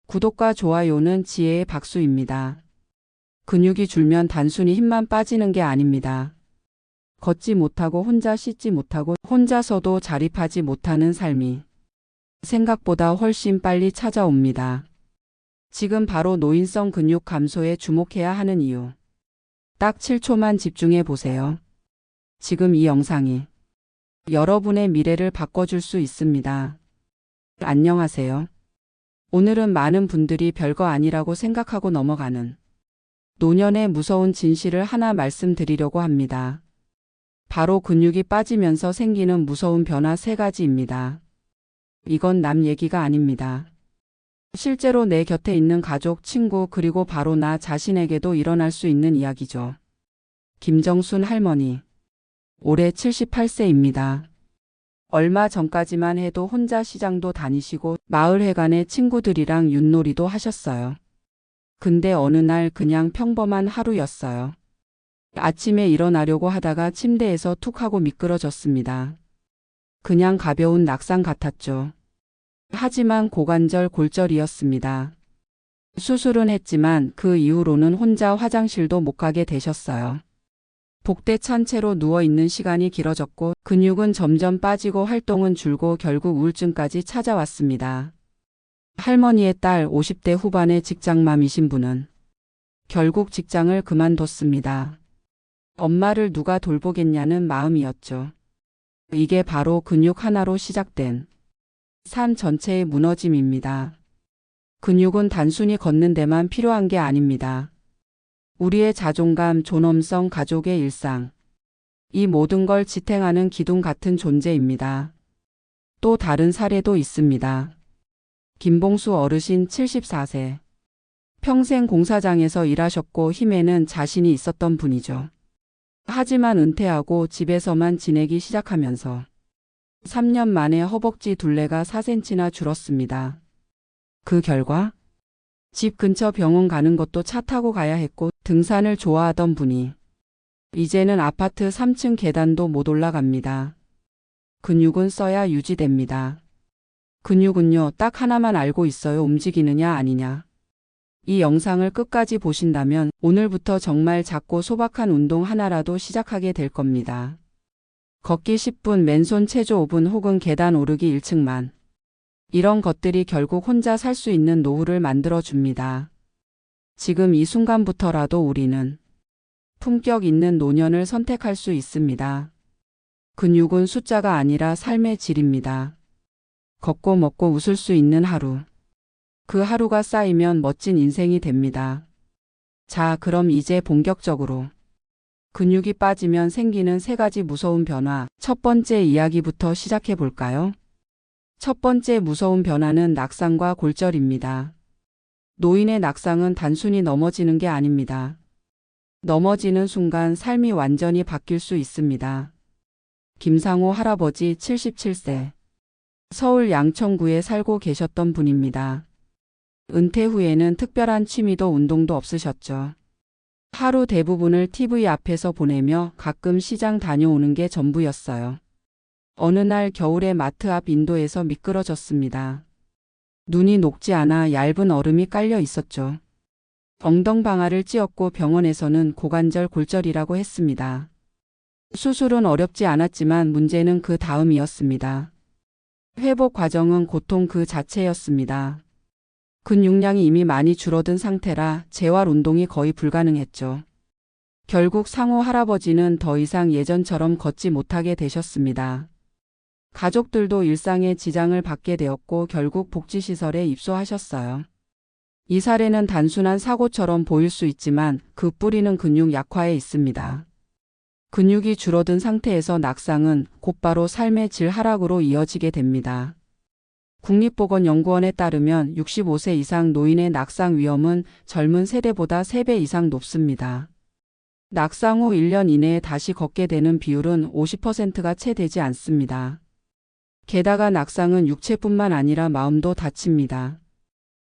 구독과 좋아요는 지혜의 박수입니다. 근육이 줄면 단순히 힘만 빠지는 게 아닙니다. 걷지 못하고 혼자 씻지 못하고 혼자서도 자립하지 못하는 삶이 생각보다 훨씬 빨리 찾아옵니다. 지금 바로 노인성 근육 감소에 주목해야 하는 이유. 딱 7초만 집중해 보세요. 지금 이 영상이 여러분의 미래를 바꿔줄 수 있습니다. 안녕하세요. 오늘은 많은 분들이 별거 아니라고 생각하고 넘어가는 노년의 무서운 진실을 하나 말씀드리려고 합니다. 바로 근육이 빠지면서 생기는 무서운 변화 3가지입니다. 이건 남 얘기가 아닙니다. 실제로 내 곁에 있는 가족, 친구, 그리고 바로 나 자신에게도 일어날 수 있는 이야기죠. 김정순 할머니. 올해 78세입니다. 얼마 전까지만 해도 혼자 시장도 다니시고 마을회관의 친구들이랑 윷놀이도 하셨어요. 근데 어느 날 그냥 평범한 하루였어요. 아침에 일어나려고 하다가 침대에서 툭 하고 미끄러졌습니다. 그냥 가벼운 낙상 같았죠. 하지만 고관절 골절이었습니다. 수술은 했지만 그 이후로는 혼자 화장실도 못 가게 되셨어요. 복대 찬 채로 누워있는 시간이 길어졌고 근육은 점점 빠지고 활동은 줄고 결국 우울증까지 찾아왔습니다. 할머니의 딸 50대 후반의 직장맘이신 분은 결국 직장을 그만뒀습니다. 엄마를 누가 돌보겠냐는 마음이었죠. 이게 바로 근육 하나로 시작된 삶 전체의 무너짐입니다. 근육은 단순히 걷는 데만 필요한 게 아닙니다. 우리의 자존감, 존엄성, 가족의 일상. 이 모든 걸 지탱하는 기둥 같은 존재입니다. 또 다른 사례도 있습니다. 김봉수 어르신 74세. 평생 공사장에서 일하셨고 힘에는 자신이 있었던 분이죠. 하지만 은퇴하고 집에서만 지내기 시작하면서 3년 만에 허벅지 둘레가 4cm나 줄었습니다. 그 결과 집 근처 병원 가는 것도 차 타고 가야 했고 등산을 좋아하던 분이 이제는 아파트 3층 계단도 못 올라갑니다. 근육은 써야 유지됩니다. 근육은요, 딱 하나만 알고 있어요. 움직이느냐 아니냐. 이 영상을 끝까지 보신다면 오늘부터 정말 작고 소박한 운동 하나라도 시작하게 될 겁니다. 걷기 10분, 맨손 체조 5분 혹은 계단 오르기 1층만. 이런 것들이 결국 혼자 살 수 있는 노후를 만들어 줍니다. 지금 이 순간부터라도 우리는 품격 있는 노년을 선택할 수 있습니다. 근육은 숫자가 아니라 삶의 질입니다. 걷고 먹고 웃을 수 있는 하루. 그 하루가 쌓이면 멋진 인생이 됩니다. 자, 그럼 이제 본격적으로 근육이 빠지면 생기는 3가지 무서운 변화. 첫 번째 이야기부터 시작해 볼까요? 첫 번째 무서운 변화는 낙상과 골절입니다. 노인의 낙상은 단순히 넘어지는 게 아닙니다. 넘어지는 순간 삶이 완전히 바뀔 수 있습니다. 김상호 할아버지 77세. 서울 양천구에 살고 계셨던 분입니다. 은퇴 후에는 특별한 취미도 운동도 없으셨죠. 하루 대부분을 TV 앞에서 보내며 가끔 시장 다녀오는 게 전부였어요. 어느 날 겨울에 마트 앞 인도에서 미끄러졌습니다. 눈이 녹지 않아 얇은 얼음이 깔려 있었죠. 엉덩방아를 찧었고 병원에서는 고관절 골절이라고 했습니다. 수술은 어렵지 않았지만 문제는 그 다음이었습니다. 회복 과정은 고통 그 자체였습니다. 근육량이 이미 많이 줄어든 상태라 재활 운동이 거의 불가능했죠. 결국 상호 할아버지는 더 이상 예전처럼 걷지 못하게 되셨습니다. 가족들도 일상에 지장을 받게 되었고 결국 복지시설에 입소하셨어요. 이 사례는 단순한 사고처럼 보일 수 있지만 그 뿌리는 근육 약화에 있습니다. 근육이 줄어든 상태에서 낙상은 곧바로 삶의 질 하락으로 이어지게 됩니다. 국립보건연구원에 따르면 65세 이상 노인의 낙상 위험은 젊은 세대보다 3배 이상 높습니다. 낙상 후 1년 이내에 다시 걷게 되는 비율은 50%가 채 되지 않습니다. 게다가 낙상은 육체뿐만 아니라 마음도 다칩니다.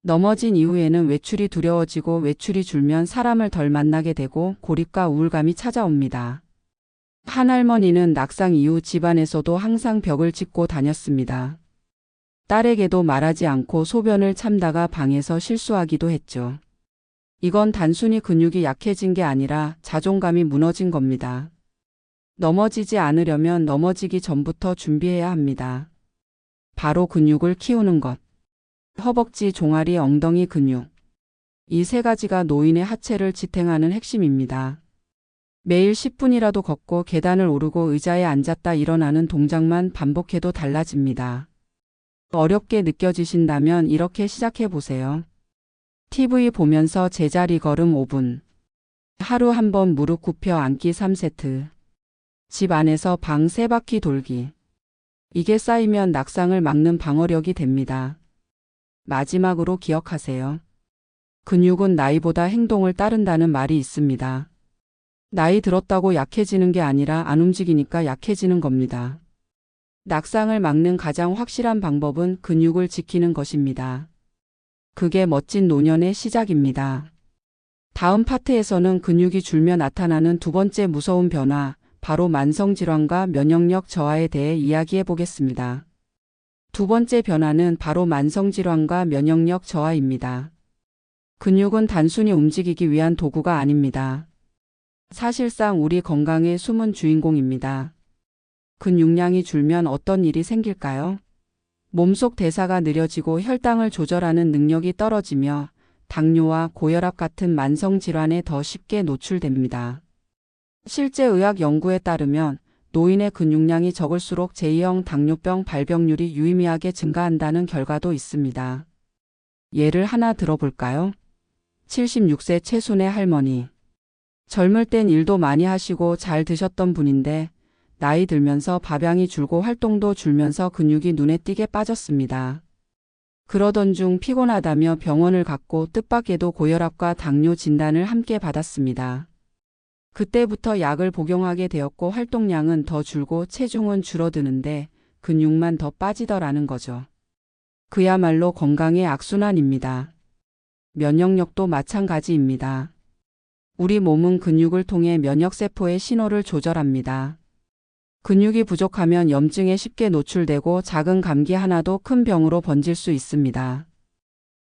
넘어진 이후에는 외출이 두려워지고 외출이 줄면 사람을 덜 만나게 되고 고립과 우울감이 찾아옵니다. 한 할머니는 낙상 이후 집안에서도 항상 벽을 짚고 다녔습니다. 딸에게도 말하지 않고 소변을 참다가 방에서 실수하기도 했죠. 이건 단순히 근육이 약해진 게 아니라 자존감이 무너진 겁니다. 넘어지지 않으려면 넘어지기 전부터 준비해야 합니다. 바로 근육을 키우는 것. 허벅지, 종아리, 엉덩이 근육. 이 세 가지가 노인의 하체를 지탱하는 핵심입니다. 매일 10분이라도 걷고 계단을 오르고 의자에 앉았다 일어나는 동작만 반복해도 달라집니다. 어렵게 느껴지신다면 이렇게 시작해 보세요. TV 보면서 제자리 걸음 5분. 하루 한 번 무릎 굽혀 앉기 3세트. 집 안에서 방 3바퀴 돌기. 이게 쌓이면 낙상을 막는 방어력이 됩니다. 마지막으로 기억하세요. 근육은 나이보다 행동을 따른다는 말이 있습니다. 나이 들었다고 약해지는 게 아니라 안 움직이니까 약해지는 겁니다. 낙상을 막는 가장 확실한 방법은 근육을 지키는 것입니다. 그게 멋진 노년의 시작입니다. 다음 파트에서는 근육이 줄며 나타나는 두 번째 무서운 변화, 바로 만성질환과 면역력 저하에 대해 이야기해 보겠습니다. 두 번째 변화는 바로 만성질환과 면역력 저하입니다. 근육은 단순히 움직이기 위한 도구가 아닙니다. 사실상 우리 건강의 숨은 주인공입니다. 근육량이 줄면 어떤 일이 생길까요? 몸속 대사가 느려지고 혈당을 조절하는 능력이 떨어지며 당뇨와 고혈압 같은 만성질환에 더 쉽게 노출됩니다. 실제 의학 연구에 따르면 노인의 근육량이 적을수록 제2형 당뇨병 발병률이 유의미하게 증가한다는 결과도 있습니다. 예를 하나 들어볼까요? 76세 최순애 할머니. 젊을 땐 일도 많이 하시고 잘 드셨던 분인데 나이 들면서 밥양이 줄고 활동도 줄면서 근육이 눈에 띄게 빠졌습니다. 그러던 중 피곤하다며 병원을 갔고 뜻밖에도 고혈압과 당뇨 진단을 함께 받았습니다. 그때부터 약을 복용하게 되었고 활동량은 더 줄고 체중은 줄어드는데 근육만 더 빠지더라는 거죠. 그야말로 건강의 악순환입니다. 면역력도 마찬가지입니다. 우리 몸은 근육을 통해 면역세포의 신호를 조절합니다. 근육이 부족하면 염증에 쉽게 노출되고 작은 감기 하나도 큰 병으로 번질 수 있습니다.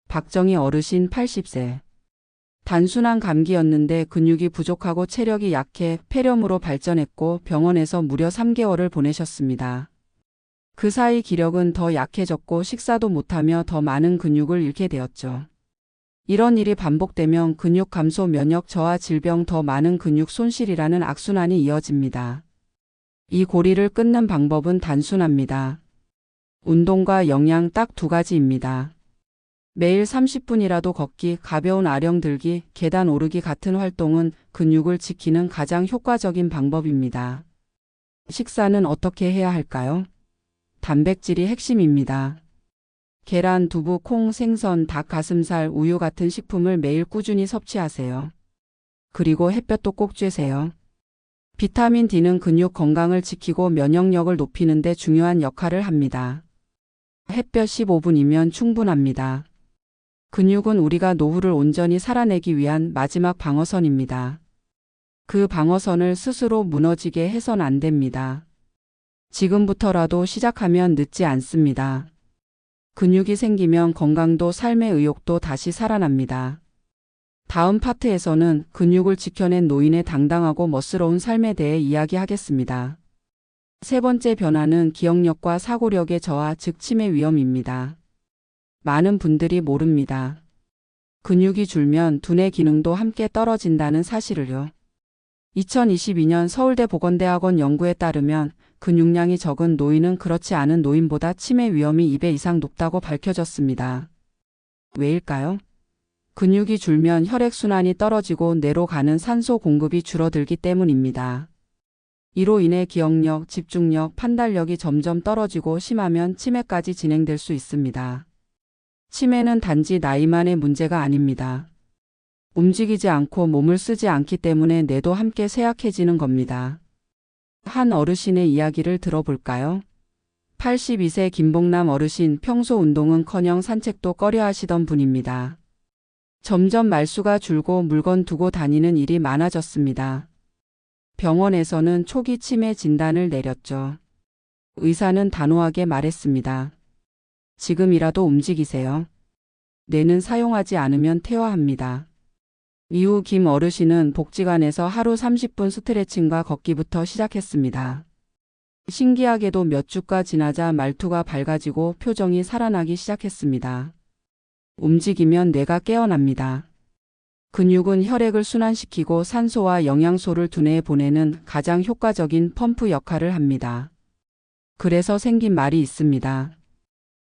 박정희 어르신 80세. 단순한 감기였는데 근육이 부족하고 체력이 약해 폐렴으로 발전했고 병원에서 무려 3개월을 보내셨습니다. 그 사이 기력은 더 약해졌고 식사도 못하며 더 많은 근육을 잃게 되었죠. 이런 일이 반복되면 근육 감소, 면역 저하, 질병, 더 많은 근육 손실이라는 악순환이 이어집니다. 이 고리를 끊는 방법은 단순합니다. 운동과 영양 딱 두 가지입니다. 매일 30분이라도 걷기, 가벼운 아령 들기, 계단 오르기 같은 활동은 근육을 지키는 가장 효과적인 방법입니다. 식사는 어떻게 해야 할까요? 단백질이 핵심입니다. 계란, 두부, 콩, 생선, 닭, 가슴살, 우유 같은 식품을 매일 꾸준히 섭취하세요. 그리고 햇볕도 꼭 쬐세요. 비타민 D는 근육 건강을 지키고 면역력을 높이는 데 중요한 역할을 합니다. 햇볕 15분이면 충분합니다. 근육은 우리가 노후를 온전히 살아내기 위한 마지막 방어선입니다. 그 방어선을 스스로 무너지게 해선 안 됩니다. 지금부터라도 시작하면 늦지 않습니다. 근육이 생기면 건강도 삶의 의욕도 다시 살아납니다. 다음 파트에서는 근육을 지켜낸 노인의 당당하고 멋스러운 삶에 대해 이야기하겠습니다. 세 번째 변화는 기억력과 사고력의 저하, 즉 치매 위험입니다. 많은 분들이 모릅니다. 근육이 줄면 두뇌 기능도 함께 떨어진다는 사실을요. 2022년 서울대 보건대학원 연구에 따르면 근육량이 적은 노인은 그렇지 않은 노인보다 치매 위험이 2배 이상 높다고 밝혀졌습니다. 왜일까요? 근육이 줄면 혈액순환이 떨어지고 뇌로 가는 산소 공급이 줄어들기 때문입니다. 이로 인해 기억력, 집중력, 판단력이 점점 떨어지고 심하면 치매까지 진행될 수 있습니다. 치매는 단지 나이만의 문제가 아닙니다. 움직이지 않고 몸을 쓰지 않기 때문에 뇌도 함께 쇠약해지는 겁니다. 한 어르신의 이야기를 들어볼까요? 82세 김봉남 어르신, 평소 운동은커녕 산책도 꺼려 하시던 분입니다. 점점 말수가 줄고 물건 두고 다니는 일이 많아졌습니다. 병원에서는 초기 치매 진단을 내렸죠. 의사는 단호하게 말했습니다. 지금이라도 움직이세요. 뇌는 사용하지 않으면 퇴화합니다. 이후 김 어르신은 복지관에서 하루 30분 스트레칭과 걷기부터 시작했습니다. 신기하게도 몇 주가 지나자 말투가 밝아지고 표정이 살아나기 시작했습니다. 움직이면 뇌가 깨어납니다. 근육은 혈액을 순환시키고 산소와 영양소를 두뇌에 보내는 가장 효과적인 펌프 역할을 합니다. 그래서 생긴 말이 있습니다.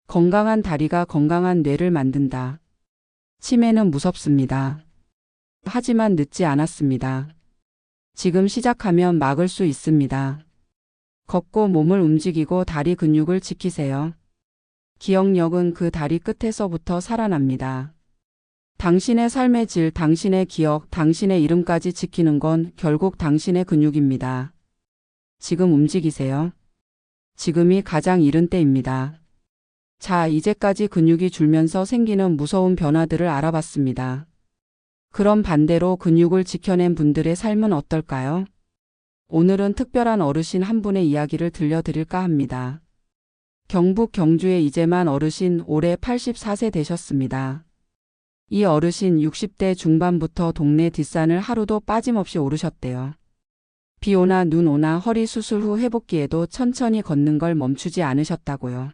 건강한 다리가 건강한 뇌를 만든다. 치매는 무섭습니다. 하지만 늦지 않았습니다. 지금 시작하면 막을 수 있습니다. 걷고 몸을 움직이고 다리 근육을 지키세요. 기억력은 그 다리 끝에서부터 살아납니다. 당신의 삶의 질, 당신의 기억, 당신의 이름까지 지키는 건 결국 당신의 근육입니다. 지금 움직이세요. 지금이 가장 이른 때입니다. 자, 이제까지 근육이 줄면서 생기는 무서운 변화들을 알아봤습니다. 그럼 반대로 근육을 지켜낸 분들의 삶은 어떨까요? 오늘은 특별한 어르신 한 분의 이야기를 들려드릴까 합니다. 경북 경주의 이재만 어르신 올해 84세 되셨습니다. 이 어르신 60대 중반부터 동네 뒷산을 하루도 빠짐없이 오르셨대요. 비 오나 눈 오나 허리 수술 후 회복기에도 천천히 걷는 걸 멈추지 않으셨다고요.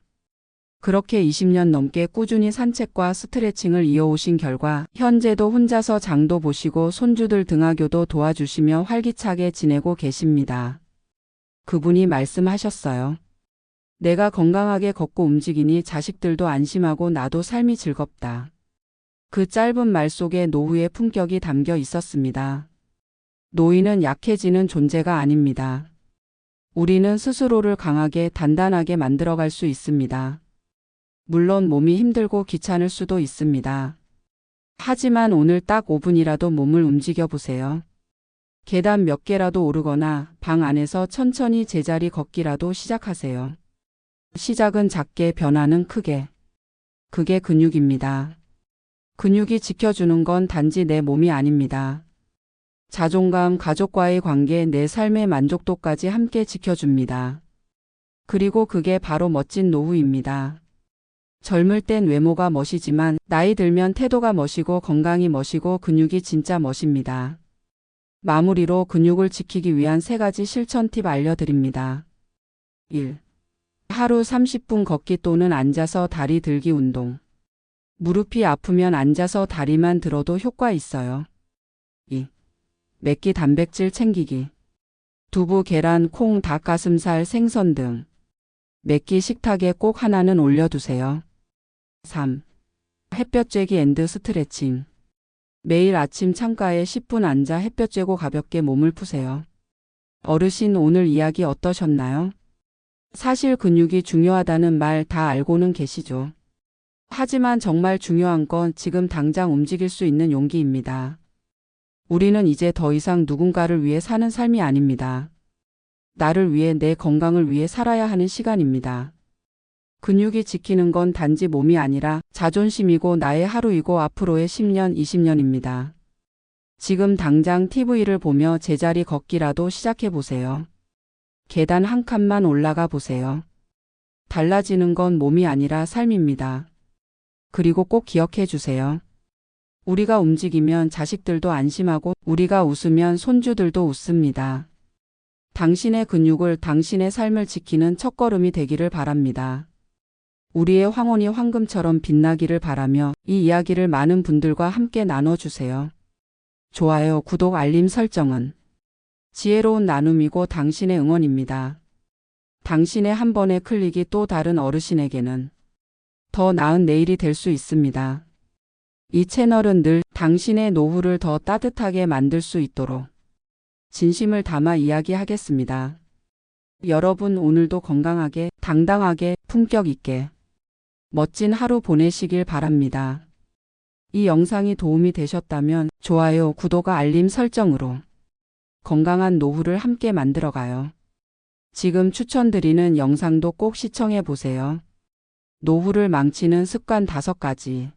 그렇게 20년 넘게 꾸준히 산책과 스트레칭을 이어오신 결과 현재도 혼자서 장도 보시고 손주들 등하교도 도와주시며 활기차게 지내고 계십니다. 그분이 말씀하셨어요. 내가 건강하게 걷고 움직이니 자식들도 안심하고 나도 삶이 즐겁다. 그 짧은 말 속에 노후의 품격이 담겨 있었습니다. 노인은 약해지는 존재가 아닙니다. 우리는 스스로를 강하게 단단하게 만들어갈 수 있습니다. 물론 몸이 힘들고 귀찮을 수도 있습니다. 하지만 오늘 딱 5분이라도 몸을 움직여 보세요. 계단 몇 개라도 오르거나 방 안에서 천천히 제자리 걷기라도 시작하세요. 시작은 작게, 변화는 크게. 그게 근육입니다. 근육이 지켜주는 건 단지 내 몸이 아닙니다. 자존감, 가족과의 관계, 내 삶의 만족도까지 함께 지켜줍니다. 그리고 그게 바로 멋진 노후입니다. 젊을 땐 외모가 멋이지만 나이 들면 태도가 멋이고 건강이 멋이고 근육이 진짜 멋입니다. 마무리로 근육을 지키기 위한 3가지 실천 팁 알려드립니다. 1. 하루 30분 걷기 또는 앉아서 다리 들기 운동. 무릎이 아프면 앉아서 다리만 들어도 효과 있어요. 2. 맵기 단백질 챙기기. 두부, 계란, 콩, 닭가슴살, 생선 등 맵기 식탁에 꼭 하나는 올려두세요. 3. 햇볕 쬐기 앤드 스트레칭. 매일 아침 창가에 10분 앉아 햇볕 쬐고 가볍게 몸을 푸세요. 어르신, 오늘 이야기 어떠셨나요? 사실 근육이 중요하다는 말 다 알고는 계시죠? 하지만 정말 중요한 건 지금 당장 움직일 수 있는 용기입니다. 우리는 이제 더 이상 누군가를 위해 사는 삶이 아닙니다. 나를 위해, 내 건강을 위해 살아야 하는 시간입니다. 근육이 지키는 건 단지 몸이 아니라 자존심이고 나의 하루이고 앞으로의 10년, 20년입니다. 지금 당장 TV를 보며 제자리 걷기라도 시작해 보세요. 계단 한 칸만 올라가 보세요. 달라지는 건 몸이 아니라 삶입니다. 그리고 꼭 기억해 주세요. 우리가 움직이면 자식들도 안심하고 우리가 웃으면 손주들도 웃습니다. 당신의 근육을, 당신의 삶을 지키는 첫걸음이 되기를 바랍니다. 우리의 황혼이 황금처럼 빛나기를 바라며 이 이야기를 많은 분들과 함께 나눠주세요. 좋아요, 구독, 알림 설정은 지혜로운 나눔이고 당신의 응원입니다. 당신의 한 번의 클릭이 또 다른 어르신에게는 더 나은 내일이 될 수 있습니다. 이 채널은 늘 당신의 노후를 더 따뜻하게 만들 수 있도록 진심을 담아 이야기하겠습니다. 여러분, 오늘도 건강하게, 당당하게, 품격 있게 멋진 하루 보내시길 바랍니다. 이 영상이 도움이 되셨다면 좋아요, 구독과 알림 설정으로 건강한 노후를 함께 만들어가요. 지금 추천드리는 영상도 꼭 시청해 보세요. 노후를 망치는 습관 5가지.